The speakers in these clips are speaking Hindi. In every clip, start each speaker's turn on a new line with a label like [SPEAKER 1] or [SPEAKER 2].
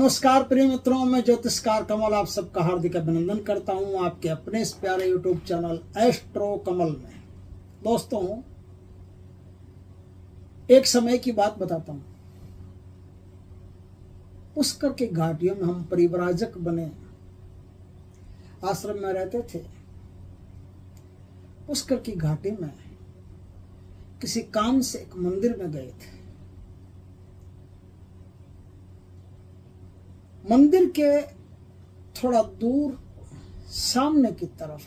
[SPEAKER 1] नमस्कार प्रिय मित्रों, मैं ज्योतिषकार कमल आप सबका हार्दिक अभिनंदन करता हूं आपके अपने इस प्यारे यूट्यूब चैनल एस्ट्रो कमल में। दोस्तों, एक समय की बात बताता हूं। पुष्कर की घाटियों में हम परिव्राजक बने, आश्रम में रहते थे। पुष्कर की घाटी में किसी काम से एक मंदिर में गए थे। मंदिर के थोड़ा दूर सामने की तरफ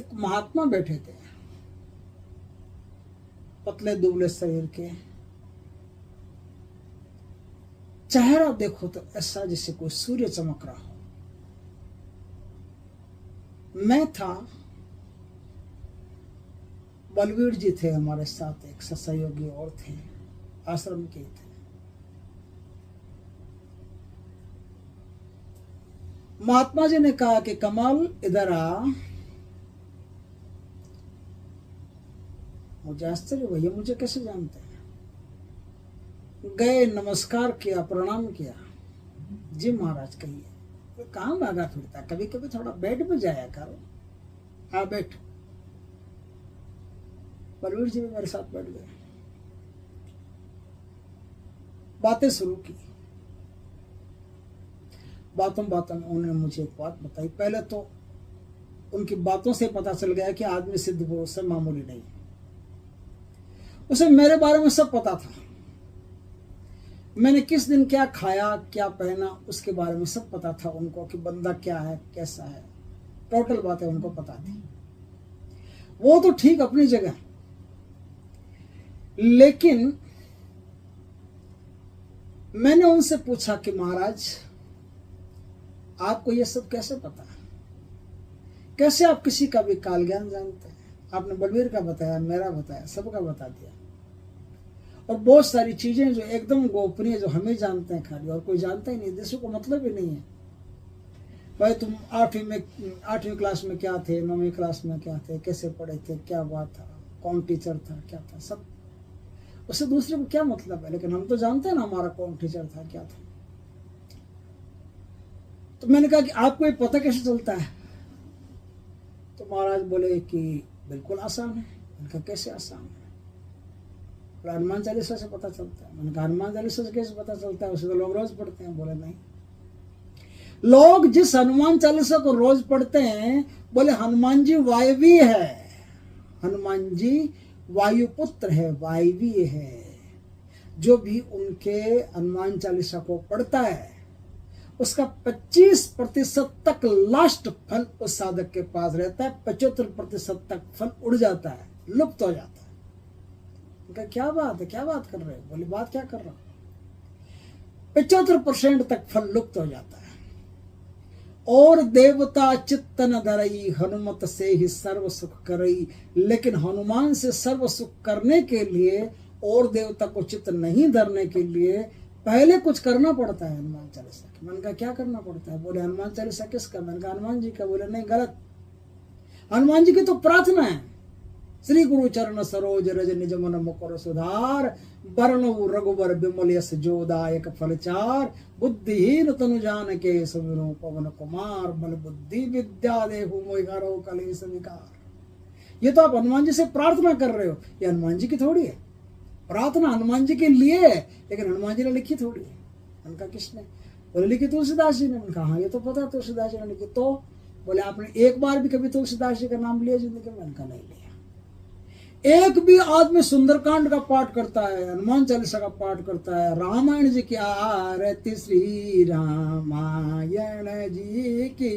[SPEAKER 1] एक महात्मा बैठे थे, पतले दुबले शरीर के। चेहरा देखो तो ऐसा जैसे कोई सूर्य चमक रहा हो। मैं था, बलवीर जी थे हमारे साथ, एक सहयोगी और थे, आश्रम के थे। महात्मा जी ने कहा कि कमल इधर आ। मुझे आश्चर्य हुआ, ये मुझे कैसे जानते हैं। गए, नमस्कार किया, प्रणाम किया। जी महाराज कहिए। तो कहाँ भागा फिरता, कभी कभी थोड़ा बेड पे जाया करो। हाँ बैठ। बलवीर जी भी मेरे साथ बैठ गए, बातें शुरू की। बातों में उन्होंने मुझे एक बात बताई। पहले तो उनकी बातों से पता चल गया कि आदमी सिद्ध पुरुष से मामूली नहीं। उसे मेरे बारे में सब पता था। मैंने किस दिन क्या खाया, क्या पहना, उसके बारे में सब पता था उनको, कि बंदा क्या है, कैसा है। टोटल बातें उनको पता थी। वो तो ठीक अपनी जगह, लेकिन मैंने उनसे पूछा कि महाराज आपको ये सब कैसे पता है, कैसे आप किसी का भी काल ज्ञान जानते हैं। आपने बलवीर का बताया, मेरा बताया, सबका बता दिया। और बहुत सारी चीजें जो एकदम गोपनीय, जो हमें जानते हैं खाली, और कोई जानता ही नहीं, दूसरों को मतलब ही नहीं है। भाई तुम 8वीं क्लास में क्या थे, 9वीं क्लास में क्या थे, कैसे पढ़े थे, क्या बात था, कौन टीचर था, क्या था, सब उससे दूसरे को क्या मतलब है। लेकिन हम तो जानते हैं ना हमारा कौन टीचर था, क्या था। तो मैंने कहा कि आपको ये पता कैसे चलता है। तो महाराज बोले कि बिल्कुल आसान है। मैंने कहा कैसे आसान है। बोले हनुमान चालीसा से पता चलता है। मैंने कहा हनुमान चालीसा से कैसे पता चलता है, उसे तो लोग रोज पढ़ते हैं। बोले नहीं, लोग जिस हनुमान चालीसा को रोज पढ़ते हैं, बोले हनुमान जी वायवीय है, हनुमान जी वायुपुत्र है, वायवीय है। जो भी उनके हनुमान चालीसा को पढ़ता है, उसका 25% तक लास्ट फल उस साधक के पास रहता है। 75% तक फल उड़ जाता है, लुप्त हो जाता है। उनका क्या बात है, क्या बात कर रहे हो। बोले बात क्या कर रहा हूं। 75% तक फल लुप्त हो जाता है। और देवता चित्त न धरई, हनुमत से ही सर्व सुख करई। लेकिन हनुमान से सर्व सुख करने के लिए और देवता को चित्त नहीं धरने के लिए पहले कुछ करना पड़ता है हनुमान चालीसा की। मैंने कहा क्या करना पड़ता है। बोले हनुमान चालीसा किसका। मैंने कहा हनुमान जी का। बोले नहीं, गलत। हनुमान जी की तो प्रार्थना है। श्री गुरु चरण सरोज रज निज मन मुकुर सुधार, बरनऊ रघुबर बिमल यस जोदायक फलचार। बुद्धिहीन तनु जान के सुमिरो पवन कुमार, बल बुद्धि विद्या देहु मोहि हरौ कलेश विकार। ये तो आप हनुमान जी से प्रार्थना कर रहे हो, ये हनुमान जी की थोड़ी है। प्रार्थना हनुमान जी के लिए है, लेकिन हनुमान जी ने लिखी थोड़ी है। उनका किसने। बोले लिखी तुलसीदास जी ने। मैंने कहा हाँ ये तो पता तुलसीदास जी ने लिखी। तो बोले आपने एक बार भी कभी तुलसीदास जी का नाम लिया जिंदगी में। मैंने कहा नहीं लिया। एक भी आदमी सुंदरकांड का पाठ करता है, हनुमान चालीसा का पाठ करता है, रामायण जी की आरती, श्री रामायण जी की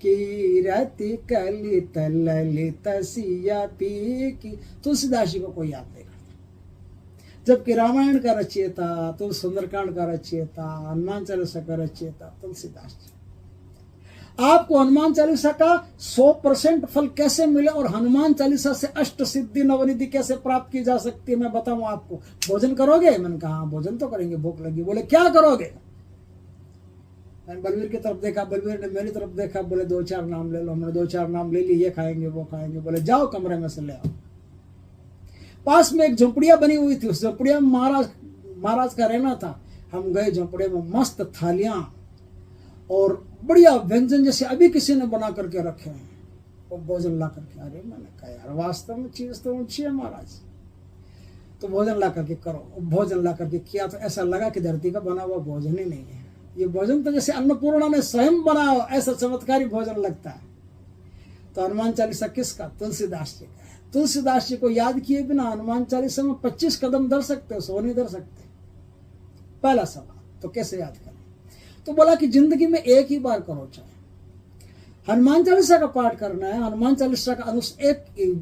[SPEAKER 1] कीरति कलित ललित सिया पी की, तुलसीदास जी को कोई याद नहीं करता। जबकि रामायण का रचयिता, तो सुंदरकांड का रचयिता, हनुमान चालीसा का रचयिता तुलसीदास जी। आपको हनुमान चालीसा का 100% फल कैसे मिले और हनुमान चालीसा से अष्ट सिद्धि नवनिधि कैसे प्राप्त की जा सकती है, मैं बताऊं आपको। भोजन करोगे। मैंने कहा हाँ भोजन तो करेंगे, भूख लगी। बोले क्या करोगे। मैंने बलवीर की तरफ देखा, बलवीर ने मेरी तरफ देखा। बोले 2-4 नाम ले लो। हमने 2-4 नाम ले लिए, ये खाएंगे वो खाएंगे। बोले जाओ कमरे में से ले आओ। पास में एक झोपड़िया बनी हुई थी, उस झोपड़िया में महाराज का रहना था। हम गए झोपड़े में, मस्त थालियां और बढ़िया व्यंजन जैसे अभी किसी ने बना करके रखे हैं, वो भोजन ला करके। अरे मैंने कहा यार वास्तव में चीज तो ऊंची है महाराज, तो भोजन ला करके करो। भोजन ला करके किया तो ऐसा लगा कि धरती का बना हुआ भोजन ही नहीं है, ये भोजन तो जैसे अन्नपूर्णा ने स्वयं बनाया, ऐसा चमत्कारी भोजन लगता है। तो हनुमान चालीसा किसका? तुलसीदास जी का है। तुलसीदास जी को याद किए बिना हनुमान चालीसा में 25 कदम धर सकते हो, 100 नहीं धर सकते। पहला सवाल तो कैसे याद करें? तो बोला कि जिंदगी में एक ही बार करो, चाहे हनुमान चालीसा का पाठ करना है। हनुमान चालीसा का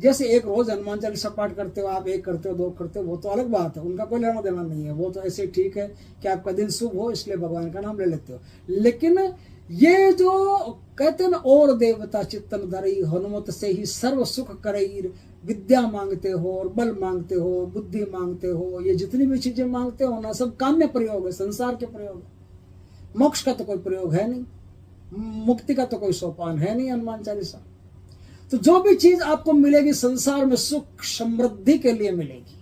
[SPEAKER 1] जैसे एक रोज हनुमान चालीसा पाठ करते हो आप, एक करते हो, 2 करते हो, वो तो अलग बात है, उनका कोई लेना देना नहीं है, वो तो ऐसे ठीक है कि आपका दिन शुभ हो इसलिए भगवान का नाम ले लेते हो। लेकिन ये जो कहते हैं ना, और देवता चित्तन धरई हनुमत से ही सर्व सुख करई, विद्या मांगते हो और बल मांगते हो, बुद्धि मांगते हो, ये जितनी भी चीजें मांगते हो ना, सब काम्य प्रयोग है, संसार के प्रयोग है। मोक्ष का तो कोई प्रयोग है नहीं, मुक्ति का तो कोई सोपान है नहीं हनुमान चालीसा। तो जो भी चीज आपको मिलेगी संसार में, सुख समृद्धि के लिए मिलेगी,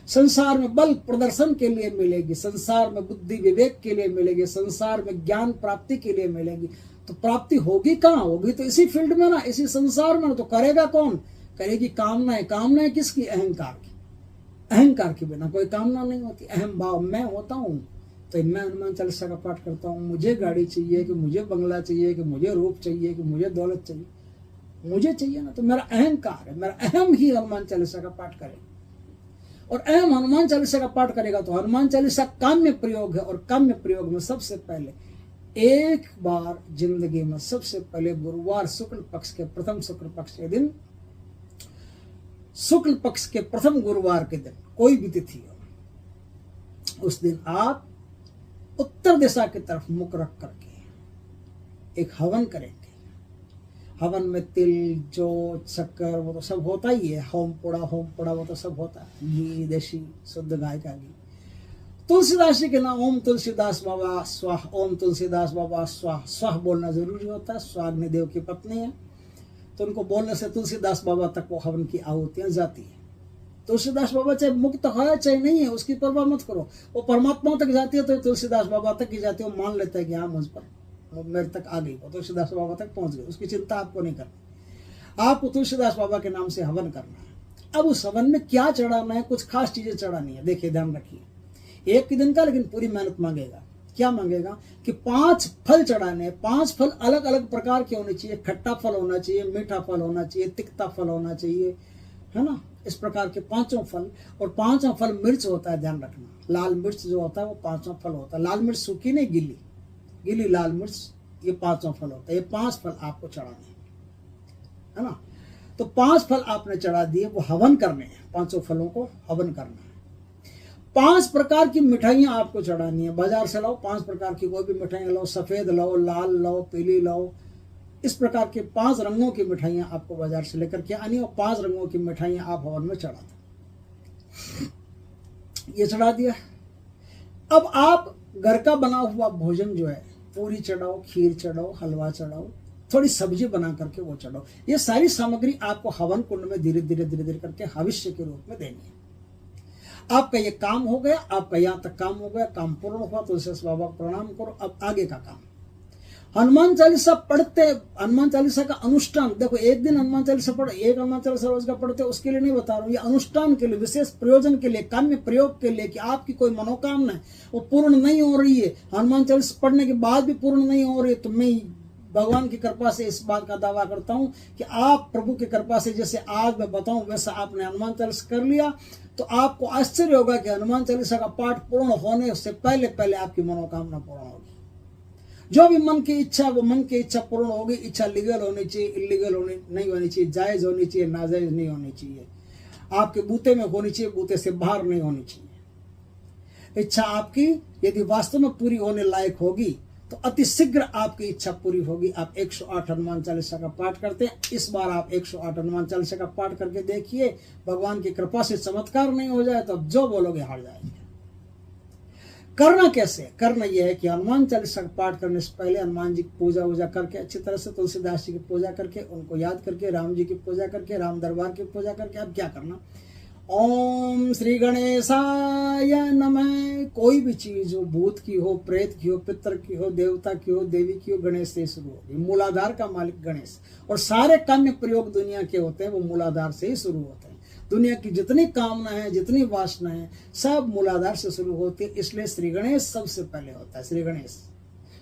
[SPEAKER 1] संसार में बल प्रदर्शन के लिए मिलेगी, संसार में बुद्धि विवेक के लिए मिलेगी, संसार में ज्ञान प्राप्ति के लिए मिलेगी। तो प्राप्ति होगी कहाँ? होगी तो इसी फील्ड में ना, इसी संसार में। तो करेगा कौन? करेगी कामनाएं। कामनाएं किसकी? अहंकार की। अहंकार के बिना कोई कामना नहीं होती। अहम भाव मैं होता हूं तो मैं हनुमान चालीसा का पाठ करता हूँ। मुझे गाड़ी चाहिए, कि मुझे बंगला चाहिए, कि मुझे रूप चाहिए, कि मुझे दौलत चाहिए, मुझे चाहिए ना, तो मेरा अहंकार है, मेरा अहम ही हनुमान चालीसा का पाठ करेगा। और अहम हनुमान चालीसा का पाठ करेगा तो हनुमान चालीसा काम्य प्रयोग है। और काम्य प्रयोग में सबसे पहले एक बार जिंदगी में सबसे पहले गुरुवार शुक्ल पक्ष के प्रथम शुक्ल पक्ष के दिन, शुक्ल पक्ष के प्रथम गुरुवार के दिन, कोई भी तिथि हो, उस दिन आप उत्तर दिशा की तरफ मुख रख करके एक हवन करेंगे। हवन में तिल, जौ, शक्कर, वो तो सब होता ही है, होम पोड़ा वो तो सब होता है, घी, देशी शुद्ध गाय का घी। तुलसीदास जी के नाम ओम तुलसीदास बाबा स्वाह, ओम तुलसीदास बाबा स्वाह। स्वाह बोलना जरूरी होता है, स्वाग्नि देव की पत्नी है, तो उनको बोलने से तुलसीदास बाबा तक वो हवन की आहुतियां जाती है। तुलसीदास बाबा चाहे मुक्त है चाहे नहीं है, उसकी परवाह मत करो, वो परमात्मा तक जाती है तो तुलसीदास बाबा तक ही जाती है। वो मान लेता है कि हाँ मुझ पर, मेरे तक आ गई, वो तुलसीदास बाबा तक पहुंच गई, उसकी चिंता आपको नहीं करनी। आपको तुलसीदास बाबा के नाम से हवन करना है। अब उस हवन में क्या चढ़ाना है? कुछ खास चीजें चढ़ानी है। देखिए ध्यान रखिए, एक ही दिन का लेकिन पूरी मेहनत मांगेगा। क्या मांगेगा? कि 5 फल चढ़ाने हैं। 5 फल अलग अलग प्रकार के होने चाहिए। खट्टा फल होना चाहिए, मीठा फल होना चाहिए, तिक्ता फल होना चाहिए, है ना, इस प्रकार के 5 फल। और 5वां फल मिर्च होता है, ध्यान रखना। लाल मिर्च जो होता है वो 5वां फल होता है। लाल मिर्च सूखी नहीं, गिली, गिली लाल मिर्च, ये 5वां फल होता है। ये 5 फल आपको चढ़ाने है ना। तो 5 फल आपने चढ़ा दिए, वो हवन करने हैं। 5 फलों को हवन करना है। 5 प्रकार की मिठाइयां आपको चढ़ानी है। बाजार से लाओ 5 प्रकार की कोई भी मिठाइयां लाओ, सफेद लाओ, लाल लाओ, पीली लाओ, इस प्रकार के 5 रंगों की मिठाइयां आपको बाजार से लेकर के आनी, और 5 रंगों की मिठाइयां आप हवन में चढ़ा दो। ये चढ़ा दिया। अब आप घर का बना हुआ भोजन जो है, पूरी चढ़ाओ, खीर चढ़ाओ, हलवा चढ़ाओ, थोड़ी सब्जी बना करके वो चढ़ाओ। ये सारी सामग्री आपको हवन कुंड में धीरे धीरे करके हविष्य के रूप में देनी है। आपका ये काम हो गया, आपका यहाँ तक काम हो गया, काम पूर्ण हुआ। तुलसीदास बाबा को प्रणाम करो। अब आगे का काम, हनुमान चालीसा पढ़ते, हनुमान चालीसा का अनुष्ठान। देखो एक दिन हनुमान चालीसा पढ़ो, एक हनुमान चालीसा रोज का पढ़ते, उसके लिए नहीं बता रहा हूँ, ये अनुष्ठान के लिए, विशेष प्रयोजन के लिए, काम्य प्रयोग के लिए, कि आपकी कोई मनोकामना है वो पूर्ण नहीं हो रही है, हनुमान चालीसा पढ़ने के बाद भी पूर्ण नहीं हो रही है, तो मैं भगवान की कृपा से इस बात का दावा करता हूं कि आप प्रभु की कृपा से जैसे आज मैं बताऊं वैसा आपने हनुमान चालीसा कर लिया, तो आपको आश्चर्य होगा कि हनुमान चालीसा का पाठ पूर्ण होने से पहले पहले आपकी मनोकामना पूर्ण होगी। जो भी मन की इच्छा, वो मन की इच्छा पूर्ण होगी। इच्छा लीगल होनी चाहिए, इलीगल नहीं होनी चाहिए, जायज होनी चाहिए, नाजायज नहीं होनी चाहिए, आपके बूते में होनी चाहिए, बूते से बाहर नहीं होनी चाहिए। इच्छा आपकी यदि वास्तव में पूरी होने लायक होगी तो अति शीघ्र आपकी इच्छा पूरी होगी। आप 108 हनुमान चालीसा का पाठ करते हैं। इस बार आप 108 हनुमान चालीसा का पाठ करके देखिए, भगवान की कृपा से चमत्कार नहीं हो जाए तो अब जो बोलोगे हार जाएंगे। करना कैसे? करना यह है कि हनुमान चालीसा का पाठ करने से पहले हनुमान जी की पूजा वूजा करके अच्छी तरह से, तुलसीदास जी की पूजा करके, उनको याद करके, राम जी की पूजा करके, राम दरबार की पूजा करके, अब क्या करना, ओम श्री गणेशाय नमः। कोई भी चीज हो, भूत की हो, प्रेत की हो, पितर की हो, देवता की हो, देवी की हो, गणेश से शुरू होगी। मूलाधार का मालिक गणेश, और सारे काम्य प्रयोग दुनिया के होते हैं वो मूलाधार से ही शुरू होते हैं। दुनिया की जितनी कामना है, जितनी वासना है, सब मूलाधार से शुरू होती है। इसलिए श्री गणेश सबसे पहले होता है।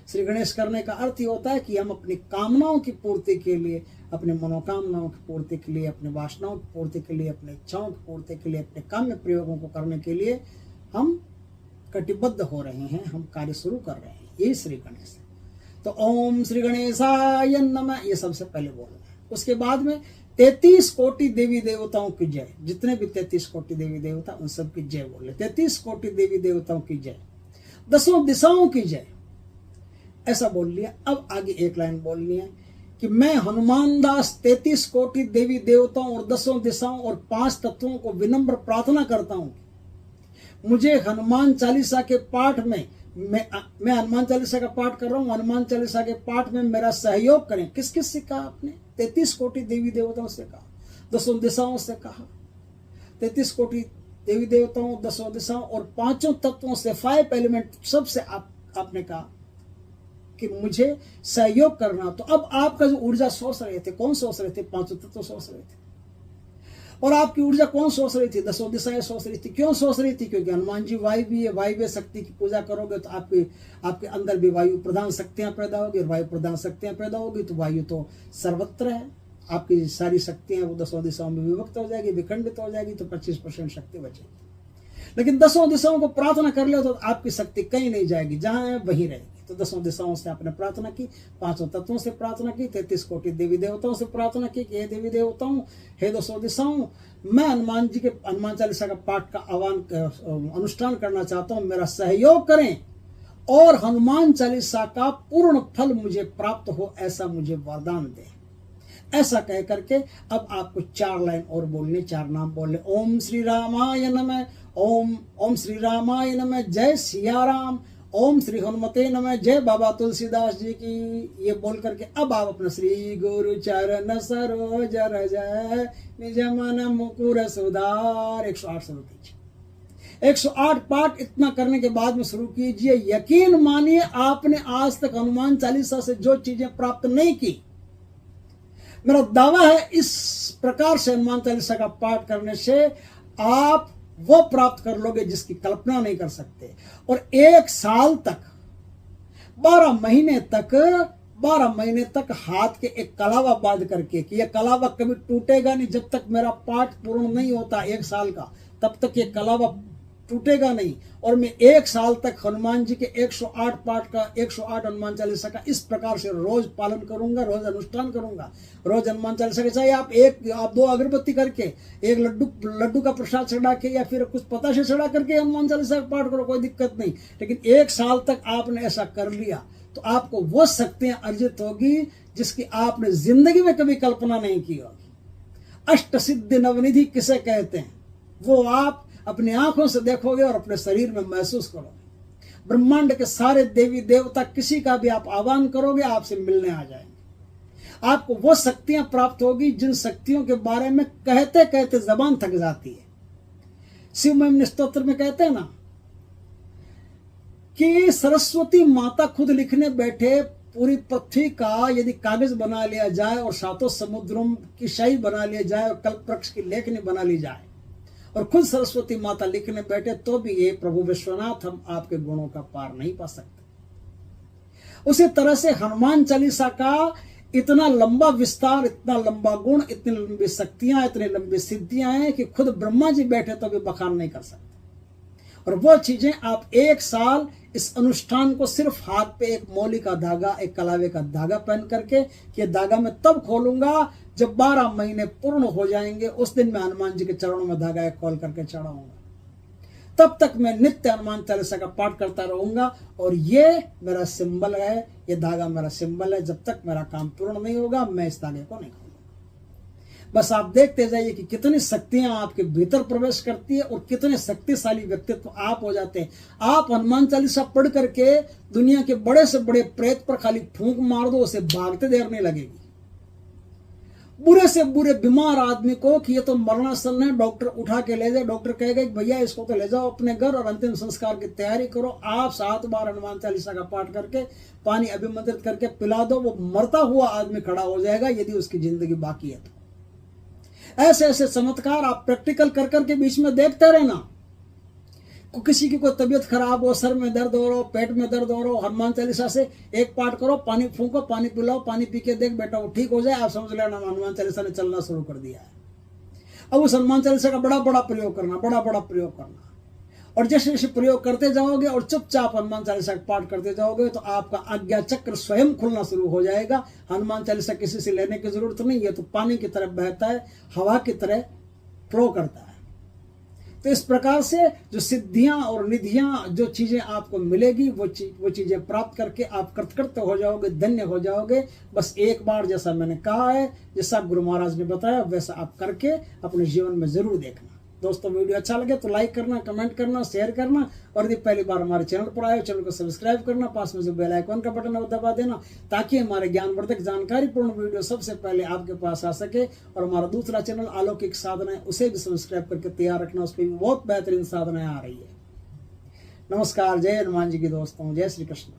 [SPEAKER 1] श्री गणेश करने का अर्थ ही होता है कि हम अपनी कामनाओं की पूर्ति के लिए, अपने मनोकामनाओं की पूर्ति के लिए, अपने वासनाओं की पूर्ति के लिए, अपने इच्छाओं की पूर्ति के लिए, अपने काम्य प्रयोगों को करने के लिए हम कटिबद्ध हो रहे हैं, हम कार्य शुरू कर रहे हैं। यही श्री गणेश है। तो ओम श्री गणेशाय नमः, ये सबसे पहले बोलना है। उसके बाद में 33 कोटि देवी देवताओं की जय। जितने भी 33 कोटि देवी देवता, उन सब की जय बोले। 33 कोटि देवी देवताओं की जय, 10 दिशाओं की जय, ऐसा बोल लिया। अब आगे एक लाइन बोलनी है कि मैं हनुमान दास 33 कोटि देवी देवताओं और 10 दिशाओं और 5 तत्वों को विनम्र प्रार्थना करता हूं, मुझे हनुमान चालीसा के पाठ में, मैं हनुमान चालीसा का पाठ कर रहा हूं, हनुमान चालीसा के पाठ में मेरा सहयोग करें। किस किस से कहा आपने? 33 कोटि देवी देवताओं से कहा, 10 दिशाओं से कहा। 33 कोटि देवी देवताओं, 10 दिशाओं और 5 तत्वों से, 5 एलिमेंट, सबसे आपने कहा कि मुझे सहयोग करना। तो अब आपका जो ऊर्जा सोच रहे थे, कौन सोच रहे थे? 5 तत्व सोच रहे थे। और आपकी ऊर्जा कौन सोच रही थी? 10 दिशाएं सोच रही थी। क्यों सोच रही थी? क्योंकि हनुमान जी वायु भी है। वायु शक्ति की पूजा करोगे तो आपके अंदर भी वायु प्रधान शक्तियां पैदा होगी। वायु प्रधान शक्तियां पैदा होगी तो वायु तो सर्वत्र है। आपकी सारी शक्तियां वो 10 दिशाओं में विभक्त हो जाएगी, विखंडित हो जाएगी, तो 25% शक्ति बचेगी। लेकिन 10 दिशाओं को प्रार्थना कर लो तो आपकी शक्ति कहीं नहीं जाएगी, जहां है वहीं रहेगी। तो 10 दिशाओं से आपने प्रार्थना की, 5 तत्वों से प्रार्थना की, 33 कोटि देवी देवताओं से प्रार्थना की कि हे देवी देवताओं, हे 10 दिशाओं, मैं हनुमान जी के हनुमान चालीसा का पाठ का अनुष्ठान करना चाहता हूं, मेरा सहयोग करें और हनुमान चालीसा का पूर्ण फल मुझे प्राप्त हो, ऐसा मुझे वरदान दे। ऐसा कह करके अब आपको 4 लाइन और बोलने, 4 नाम बोलने। ओम श्री रामाय नमः, ओम श्री रामाय नमः, जय सिया राम, ओम श्री हनुमते नमः, जय बाबा तुलसीदास जी की। ये बोल करके अब आप अपना श्री गुरु चरण सरोज रज निज मन मुकुर सुधार 108 शुरू कीजिए। 108 पाठ इतना करने के बाद में शुरू कीजिए। यकीन मानिए आपने आज तक हनुमान चालीसा से जो चीजें प्राप्त नहीं की, मेरा दावा है इस प्रकार से हनुमान चालीसा का पाठ करने से आप वो प्राप्त कर लोगे जिसकी कल्पना नहीं कर सकते। और 1 साल तक, 12 महीने तक हाथ के एक कलावा बांध करके, कि यह कलावा कभी टूटेगा नहीं जब तक मेरा पाठ पूर्ण नहीं होता 1 साल का, तब तक ये कलावा टूटेगा नहीं। और मैं 1 साल तक हनुमान जी के 108 पाठ का, 108 हनुमान चालीसा का इस प्रकार से रोज पालन करूंगा, रोज अनुष्ठान करूंगा। रोज हनुमान चालीसा के, चाहे आप 2 अगरबत्ती करके, एक लड्डू का प्रसाद चढ़ा के, या फिर कुछ पताशे चढ़ा करके हनुमान चालीसा का पाठ करो, कोई दिक्कत नहीं। लेकिन 1 साल तक आपने ऐसा कर लिया तो आपको वो शक्तियां अर्जित होगी जिसकी आपने जिंदगी में कभी कल्पना नहीं की होगी। अष्ट सिद्धि नवनिधि किसे कहते हैं, वो आप अपनी आंखों से देखोगे और अपने शरीर में महसूस करोगे। ब्रह्मांड के सारे देवी देवता किसी का भी आप आह्वान करोगे, आपसे मिलने आ जाएंगे। आपको वो शक्तियां प्राप्त होगी जिन शक्तियों के बारे में कहते कहते जबान थक जाती है। शिव महिम स्तोत्र में कहते हैं ना कि सरस्वती माता खुद लिखने बैठे, पूरी पृथ्वी का यदि कागज बना लिया जाए और 7 समुद्रों की शाही बना लिया जाए और कल्पवृक्ष की लेखनी बना ली जाए और खुद सरस्वती माता लिखने बैठे, तो भी ये प्रभु विश्वनाथ हम आपके गुणों का पार नहीं पा सकते। उसी तरह से हनुमान चालीसा का इतना लंबा विस्तार, इतना लंबा गुण, इतनी लंबी शक्तियां, इतनी लंबी सिद्धियां हैं कि खुद ब्रह्मा जी बैठे तो भी बखान नहीं कर सकते। और वो चीजें आप 1 साल इस अनुष्ठान को सिर्फ हाथ पे एक मौली का धागा, एक कलावे का धागा पहन करके, कि धागा मैं तब खोलूंगा जब 12 महीने पूर्ण हो जाएंगे, उस दिन मैं हनुमान जी के चरणों में धागा एक खोल करके चढ़ाऊंगा। तब तक मैं नित्य हनुमान चालीसा का पाठ करता रहूंगा और ये मेरा सिंबल है, ये धागा मेरा सिंबल है। जब तक मेरा काम पूर्ण नहीं होगा मैं इस धागे को नहीं खोलूंगा। बस आप देखते जाइए कि कितनी शक्तियां आपके भीतर प्रवेश करती है और कितने शक्तिशाली व्यक्तित्व आप हो जाते हैं। आप हनुमान चालीसा पढ़ करके दुनिया के बड़े से बड़े प्रेत पर खाली फूंक मार दो, उसे भागते देर नहीं लगेगी। बुरे से बुरे बीमार आदमी को कि ये तो मरणासन है, डॉक्टर उठा के ले जाए, डॉक्टर कहेगा कि भैया इसको तो ले जाओ अपने घर और अंतिम संस्कार की तैयारी करो, आप 7 बार हनुमान चालीसा का पाठ करके पानी अभिमंत्रित करके पिला दो, वो मरता हुआ आदमी खड़ा हो जाएगा यदि उसकी जिंदगी बाकी है तो। ऐसे ऐसे चमत्कार आप प्रैक्टिकल कर करके बीच में देखते रहना। किसी की कोई तबीयत खराब हो, सर में दर्द हो रहा हो, पेट में दर्द हो रहा हो, हनुमान चालीसा से एक पाठ करो, पानी फूंको, पानी पिलाओ, पानी पी के देख बेटा वो ठीक हो जाए, आप समझ लेना हनुमान चालीसा ने चलना शुरू कर दिया है। अब उस हनुमान चालीसा का बड़ा बड़ा प्रयोग करना, बड़ा बड़ा प्रयोग करना, और जैसे जैसे प्रयोग करते जाओगे और चुपचाप हनुमान चालीसा का पाठ करते जाओगे तो आपका आज्ञा चक्र स्वयं खुलना शुरू हो जाएगा। हनुमान चालीसा किसी से लेने की जरूरत नहीं है, तो पानी की तरह बहता है, हवा की तरह फ्लो करता है। तो इस प्रकार से जो सिद्धियां और निधियां, जो चीजें आपको मिलेगी वो चीजें प्राप्त करके आप कृतकृत्य हो जाओगे, धन्य हो जाओगे। बस एक बार जैसा मैंने कहा है, जैसा गुरु महाराज ने बताया वैसा आप करके अपने जीवन में जरूर देखना। दोस्तों वीडियो अच्छा लगे तो लाइक करना, कमेंट करना, शेयर करना, और यदि पहली बार हमारे चैनल पर आए चैनल को सब्सक्राइब करना, पास में जो बेल आइकन का बटन है वो दबा देना, ताकि हमारे ज्ञानवर्धक जानकारीपूर्ण वीडियो सबसे पहले आपके पास आ सके। और हमारा दूसरा चैनल अलौकिक साधनाएं, उसे भी सब्सक्राइब करके तैयार रखना, उस पर भी बहुत बेहतरीन साधनाएं आ रही है। नमस्कार, जय हनुमान जी की दोस्तों, जय श्री कृष्ण।